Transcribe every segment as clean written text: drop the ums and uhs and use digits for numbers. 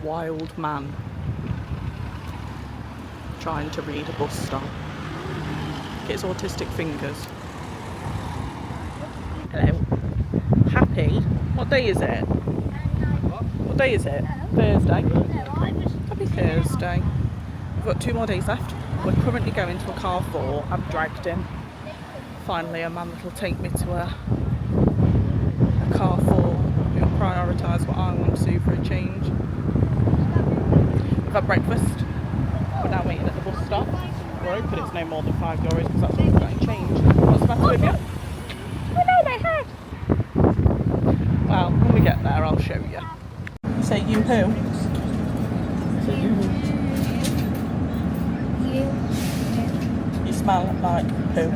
wild man trying to read a bus stop. Get his autistic fingers. Hello. Happy? What day is it? What day is it? Thursday. Happy Thursday. We've got 2 more days left. We're currently going to a Carrefour. I've dragged him. Finally a man that'll take me to a Carrefour who'll prioritise what I want to do for a change. We've had breakfast. We're now waiting at the bus stop. We're hoping it's no more than €5 because that's what we've got in change. What's the matter with you? Oh no, my head! Well, when we get there I'll show you. Say you who? Say you who? You smell like who?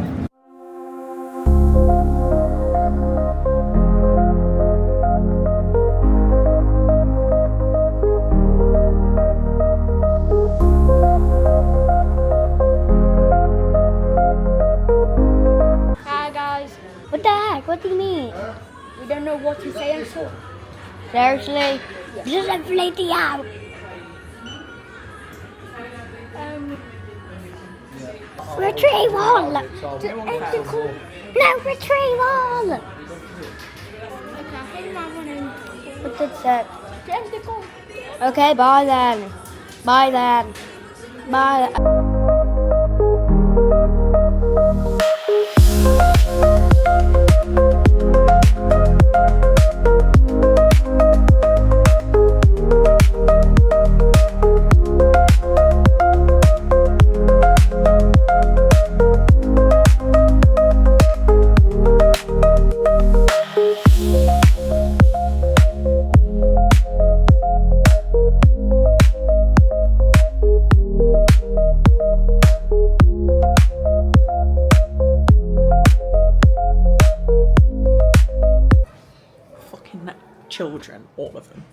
Hi guys. What the heck? What do you mean? We don't know what to say and so. Seriously? Just inflate the out. Retrieval! No, retrieval! What's it said? Okay, bye then. Bye then. Bye. Children, all of them.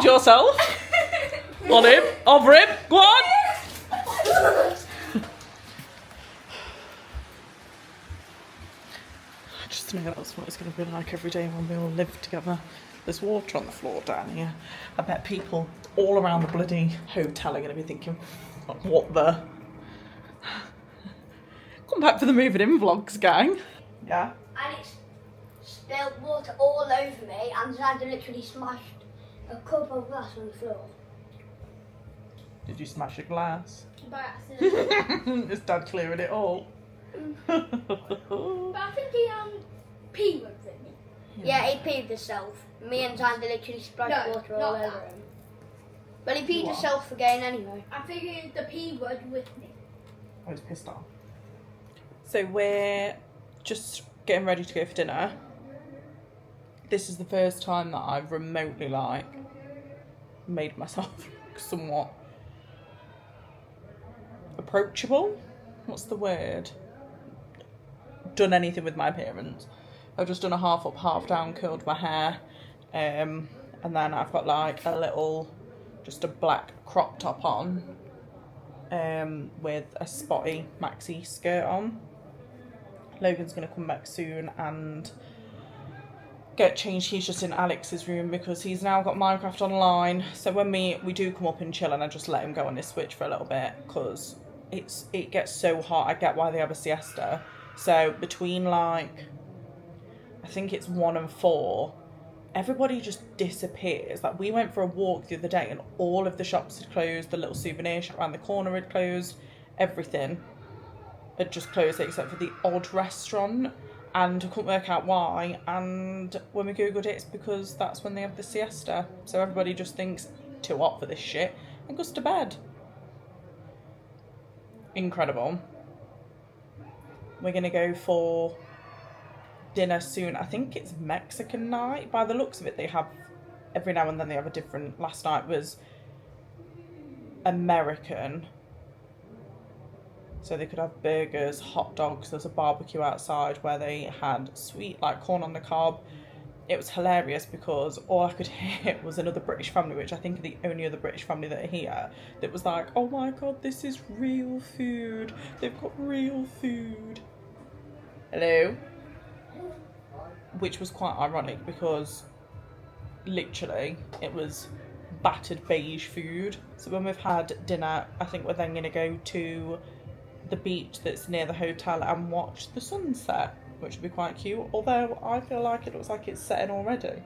Yourself on him, over him, go on. I just know that's what it's going to be like every day when we all live together. There's water on the floor down here. I bet people all around the bloody hotel are going to be thinking, what the? Come back for the moving in vlogs, gang. Yeah. And it's spilled water all over me and Xander literally smashed a cup of glass on the floor. Did you smash a glass? By accident. Is Dad clearing it all? But I think he peed with me. Yeah, he peed himself. Me and Xander literally splashed water all over him. But he peed himself again anyway. I figured the P word with me. I was pissed off. So we're just getting ready to go for dinner. This is the first time that I've remotely made myself somewhat approachable. What's the word? Done anything with my appearance. I've just done a half up, half down, curled my hair, and then I've got like a little, just a black crop top on, with a spotty maxi skirt on. Logan's gonna come back soon and get changed. He's just in Alex's room because he's now got Minecraft online. So when we do come up and chill, and I just let him go on his Switch for a little bit because it gets so hot. I get why they have a siesta. So between like, I think it's 1 and 4, everybody just disappears. Like we went for a walk the other day and all of the shops had closed. The little souvenir shop around the corner had closed. Everything had just closed except for the odd restaurant. And I couldn't work out why, and when we googled it, it's because that's when they have the siesta. So everybody just thinks, too hot for this shit, and goes to bed. Incredible. We're going to go for dinner soon. I think it's Mexican night. By the looks of it, they have every now and then they have a different. Last night was American. So they could have burgers, hot dogs. There's a barbecue outside where they had sweet, like corn on the cob. It was hilarious because all I could hear was another British family, which I think are the only other British family that are here, that was like, oh my God, this is real food. They've got real food. Hello? Which was quite ironic because literally it was battered beige food. So when we've had dinner, I think we're then going to go to the beach that's near the hotel and watch the sunset, which would be quite cute, although I feel like it looks like it's setting already.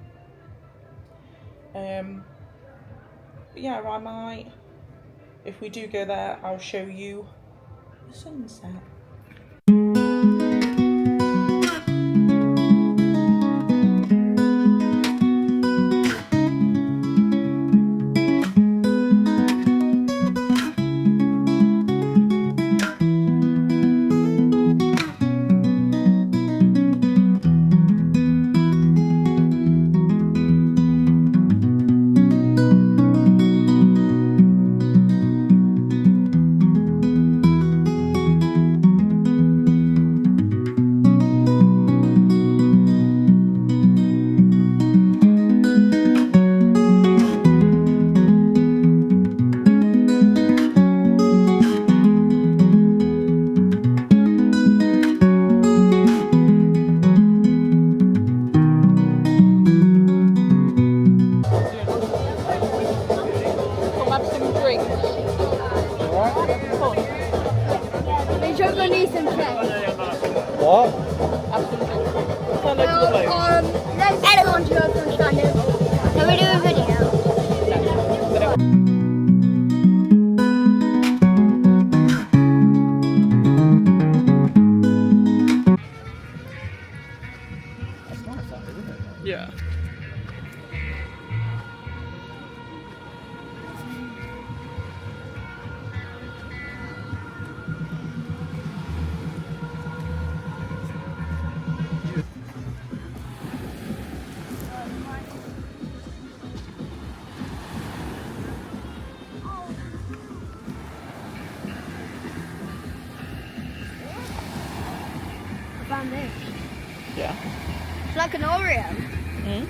But yeah, I might, if we do go there, I'll show you the sunset. What? Let's go on to open standard. Can we do a video? That's nice, that, isn't it? Yeah. I found this. Yeah. It's like an Oreo. Mm.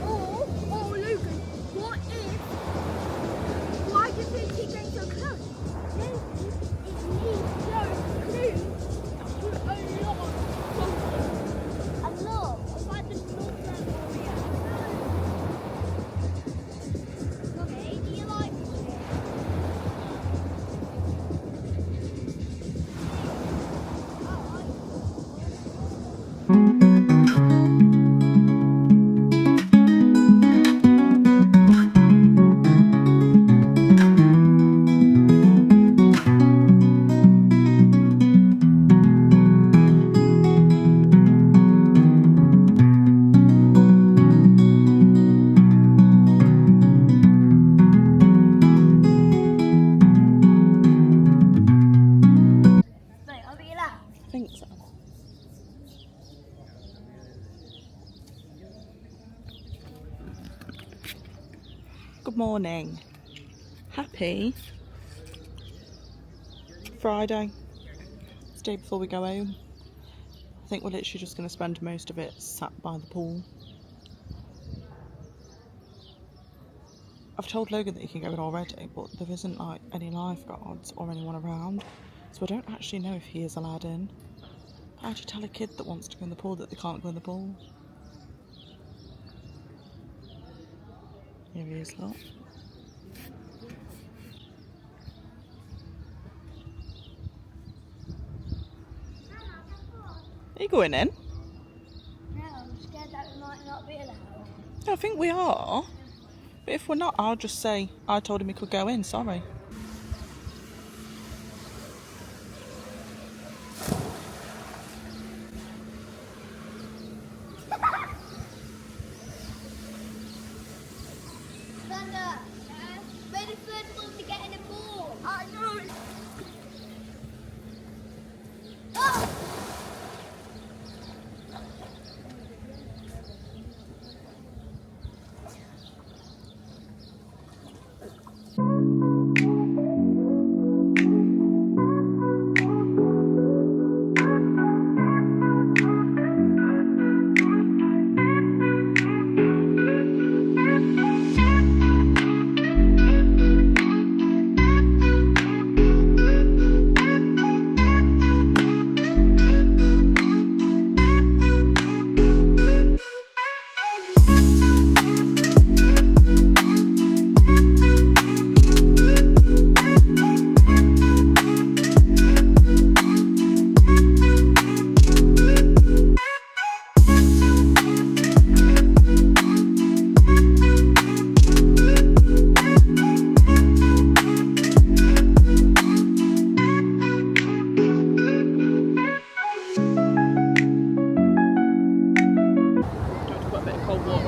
Oh, Logan, what if? Why do you think he came so close? Maybe it needs so close to a lot of something. And look, it's like the Northern Oreo. Mummy, do you like this? Wait, I'll be loud. I think so. Good morning. Happy Friday. It's the day before we go home. I think we're literally just going to spend most of it sat by the pool. I've told Logan that he can go in already, but there isn't like any lifeguards or anyone around, so I don't actually know if he is allowed in. How do you tell a kid that wants to go in the pool that they can't go in the pool? Here he is, look. Are you going in? No, I'm scared that we might not be allowed. I think we are. But if we're not, I'll just say I told him he could go in, sorry.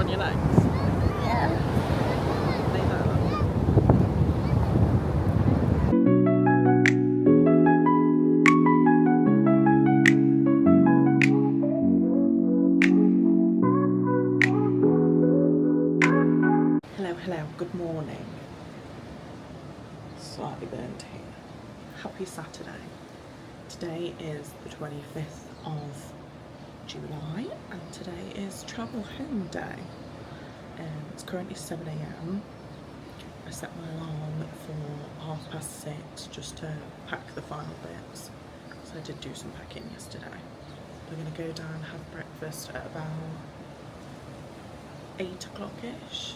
on your legs? Yeah. They know. Hello, good morning. Slightly burnt here. Happy Saturday. Today is the 25th of July and today is travel home day. It's currently 7 a.m. I set my alarm for 6:30 just to pack the final bits. So I did do some packing yesterday. We're going to go down and have breakfast at about 8 o'clock-ish.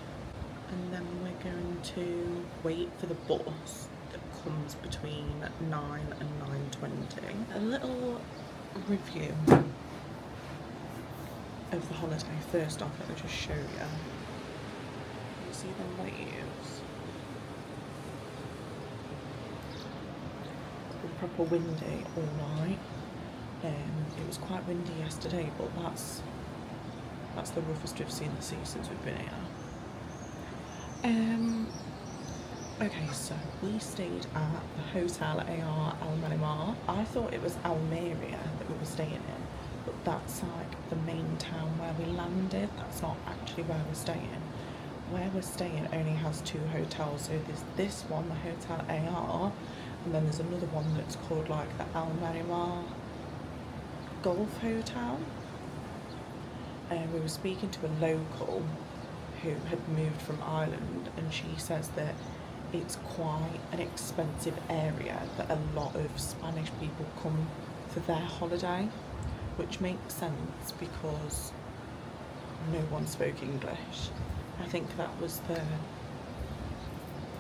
And then we're going to wait for the bus that comes between 9 and 9:20. A little review of the holiday. First off, let me just show you. You see the waves? It's been proper windy all night. It was quite windy yesterday, but that's the roughest we've seen the sea since we've been here. Okay, so we stayed at the Hotel AR Almerimar. I thought it was Almeria that we were staying in, but that's like the main town where we landed. That's not actually where we're staying. Where we're staying only has 2 hotels. So there's this one, the Hotel AR, and then there's another one that's called like the Almerimar Golf Hotel. We were speaking to a local who had moved from Ireland, and she says that it's quite an expensive area, that a lot of Spanish people come for their holiday, which makes sense because no one spoke English. I think that was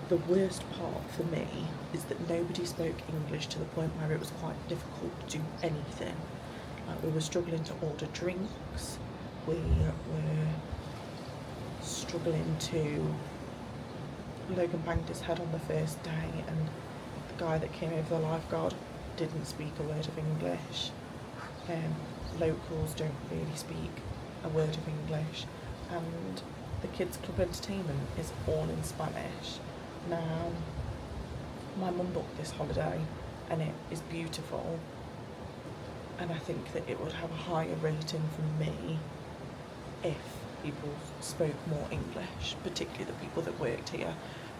the worst part for me, is that nobody spoke English to the point where it was quite difficult to do anything. Like, we were struggling to order drinks, we were struggling to... Logan banged his head on the first day, and the guy that came over, the lifeguard, didn't speak a word of English. Locals don't really speak a word of English, and the kids' club entertainment is all in Spanish. Now, my mum booked this holiday and it is beautiful, and I think that it would have a higher rating from me if people spoke more English, particularly the people that worked here.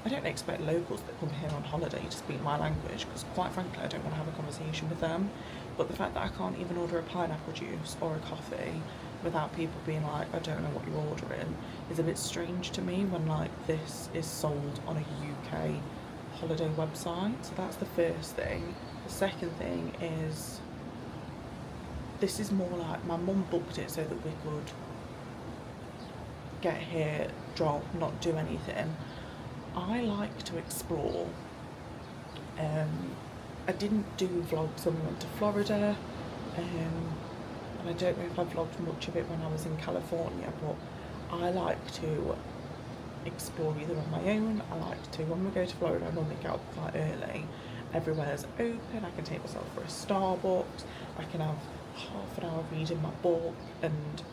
I don't expect locals that come here on holiday to speak my language, because quite frankly I don't want to have a conversation with them. But the fact that I can't even order a pineapple juice or a coffee without people being like, I don't know what you're ordering, is a bit strange to me when like this is sold on a UK holiday website. So that's the first thing. The second thing is, this is more like, my mum booked it so that we could get here, drop, not do anything. I like to explore. I didn't do vlogs when we went to Florida, and I don't know if I vlogged much of it when I was in California, but I like to explore either on my own. I like to, when we go to Florida, I normally get up quite early. Everywhere's open, I can take myself for a Starbucks, I can have half an hour reading my book and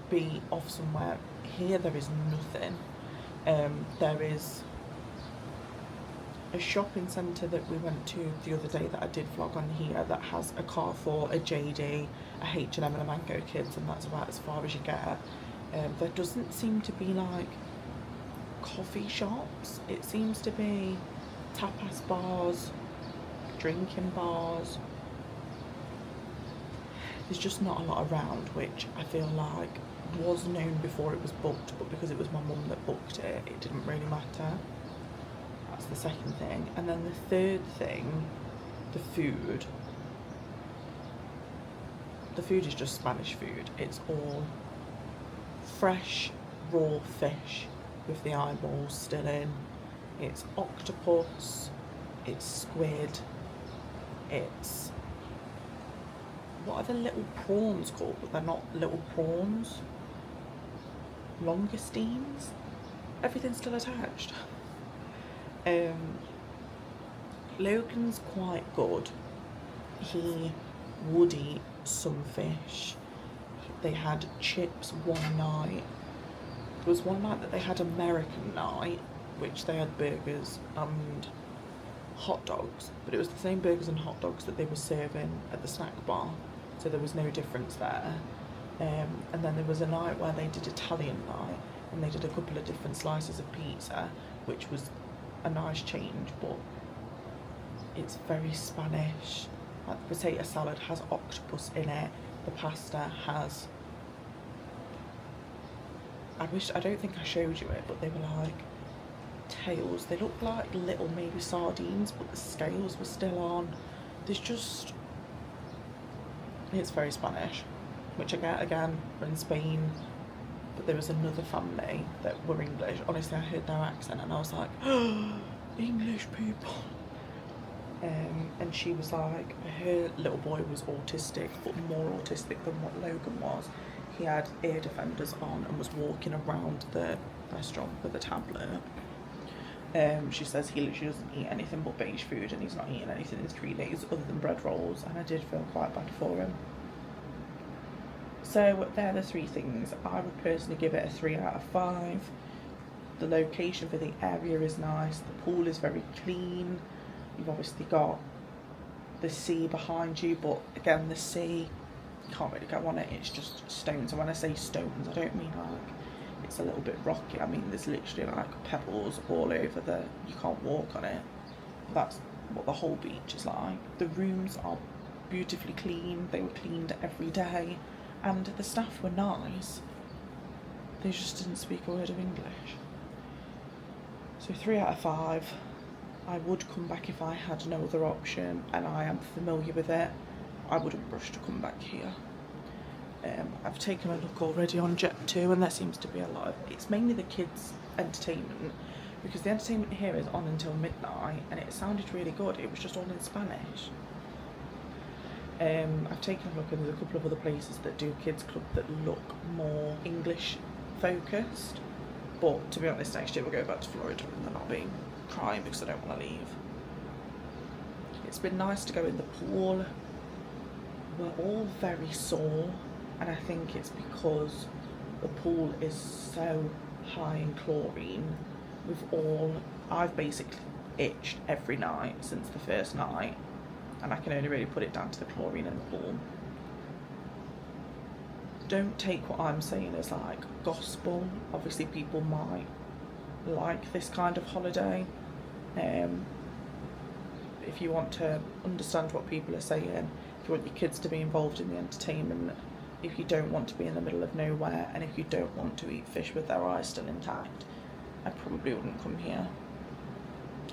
be off somewhere. Here there is nothing. There is a shopping centre that we went to the other day that I did vlog on here that has a Carrefour, a JD, a H&M and a Mango Kids, and that's about as far as you get. There doesn't seem to be like coffee shops. It seems to be tapas bars, drinking bars. There's just not a lot around, which I feel like was known before it was booked, but because it was my mum that booked it, it didn't really matter. That's the second thing. And then the third thing, the food. The food is just Spanish food. It's all fresh, raw fish with the eyeballs still in. It's octopus, it's squid, it's... what are the little prawns called? But they're not little prawns. Langoustines. Everything's still attached. Logan's quite good. He would eat some fish. They had chips one night. There was one night that they had American night, which they had burgers and hot dogs, but it was the same burgers and hot dogs that they were serving at the snack bar, so there was no difference there. And then there was a night where they did Italian night, and they did a couple of different slices of pizza, which was a nice change, but it's very Spanish. Like the potato salad has octopus in it, the pasta has, I don't think I showed you it, but they were like tails. They looked like little maybe sardines, but the scales were still on. There's just, it's very Spanish, which I get again in Spain. But there was another family that were English. Honestly, I heard their accent and I was like, oh, English people. And she was like, her little boy was autistic, but more autistic than what Logan was. He had ear defenders on and was walking around the restaurant with a tablet. She says he literally doesn't eat anything but beige food, and he's not eating anything in 3 days other than bread rolls, and I did feel quite bad for him. So they're the 3 things. I would personally give it a 3 out of 5. The location for the area is nice. The pool is very clean. You've obviously got the sea behind you, but again, the sea, you can't really go on it. It's just stones. And when I say stones, I don't mean like it's a little bit rocky. I mean there's literally like pebbles all over you can't walk on it. That's what the whole beach is like. The rooms are beautifully clean. They were cleaned every day. And the staff were nice. They just didn't speak a word of English. So 3 out of 5. I would come back if I had no other option, and I am familiar with it. I wouldn't rush to come back here. I've taken a look already on Jet2, and there seems to be a lot of, it's mainly the kids' entertainment, because the entertainment here is on until midnight, and it sounded really good. It was just all in Spanish. I've taken a look, and there's a couple of other places that do a kids club that look more English focused, but to be honest, next year we'll go back to Florida and then I'll be crying because I don't want to leave. It's been nice to go in the pool. We're all very sore, and I think it's because the pool is so high in chlorine. I've basically itched every night since the first night, and I can only really put it down to the chlorine in the pool. Don't take what I'm saying as like gospel. Obviously people might like this kind of holiday. If you want to understand what people are saying, if you want your kids to be involved in the entertainment, if you don't want to be in the middle of nowhere, and if you don't want to eat fish with their eyes still intact, I probably wouldn't come here.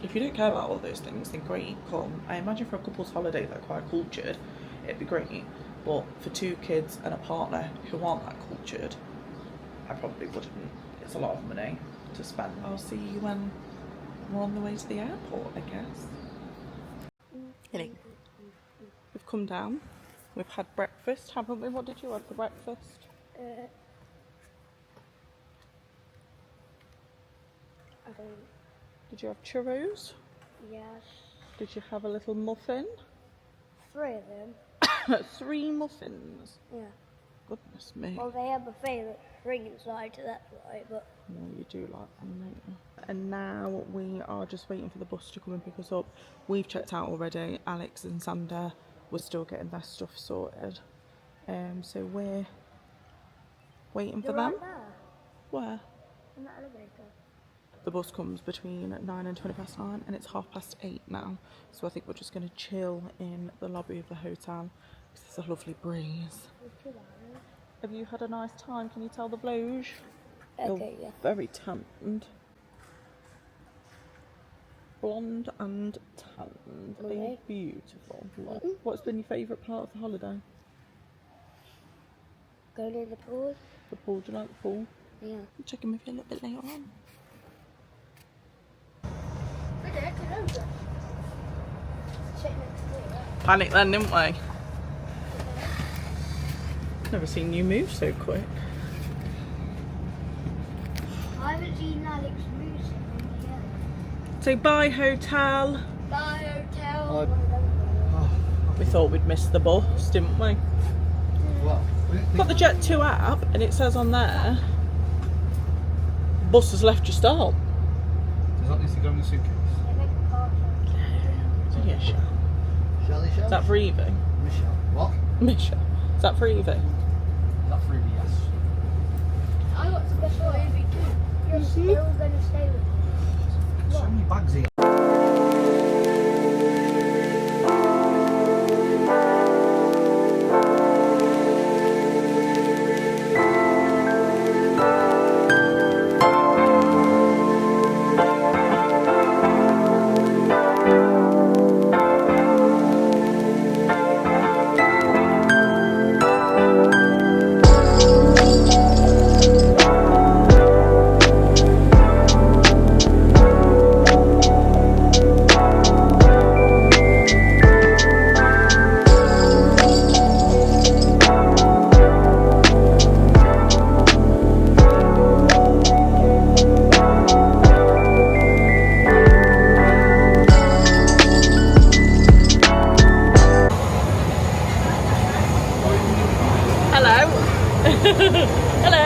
If you don't care about all those things, then great, come. I imagine for a couple's holiday they're quite cultured, it'd be great. But for 2 kids and a partner who aren't that cultured, I probably wouldn't. It's a lot of money to spend. I'll see you when we're on the way to the airport, I guess. Hilly. We've come down. We've had breakfast, haven't we? What did you have for breakfast? I don't. Did you have churros? Yes. Did you have a little muffin? 3 of them. 3 muffins? Yeah. Goodness me. Well, they have a favourite ring inside, so that's why, but... No, you do like them, don't you? And now we are just waiting for the bus to come and pick us up. We've checked out already. Alex and Sander were still getting their stuff sorted. So we're waiting for them. Right there, Where? in that elevator. The bus comes between 9 and 9:20, and it's 8:30 now. So I think we're just going to chill in the lobby of the hotel because there's a lovely breeze. Have you had a nice time? Can you tell the vlogs? Okay, yeah. Very tanned. Blonde and tanned. They're Okay. beautiful. What's been your favourite part of the holiday? Going in the pool? The pool. Do you like the pool? Yeah. I'll check in with you a little bit later on. Panic then, didn't we? Never seen you move so quick. I haven't seen Alex move yet. Say bye, hotel. Bye, hotel. We thought we'd missed the bus, didn't we? Well, Got the Jet2 app, and it says on there Bus has left your stop. Does that need to go in the suitcase? Yeah, sure. Shelley? Is that for Evie? Michelle. What? Misha. Is that for Evie? Is that for Evie? Yes. I got some best for Evie too. You're still going to stay with me. So many bags here. Hello. Hello.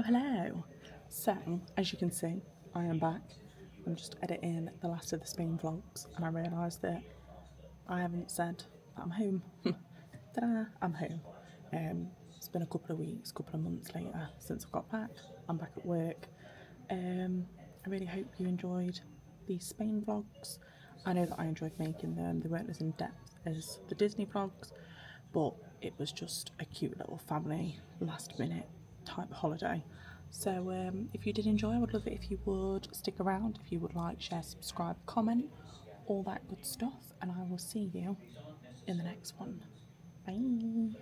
Hello. So, as you can see, I am back. I'm just editing the last of the Spain vlogs, and I realised that I haven't said that I'm home. Ta-da! I'm home. It's been a couple of weeks, couple of months later since I got back. I'm back at work. I really hope you enjoyed these Spain vlogs. I know that I enjoyed making them. They weren't as in depth as the Disney vlogs, but it was just a cute little family last minute type holiday. So if you did enjoy, I would love it if you would stick around, if you would like, share, subscribe, comment, all that good stuff, and I will see you in the next one. Bye.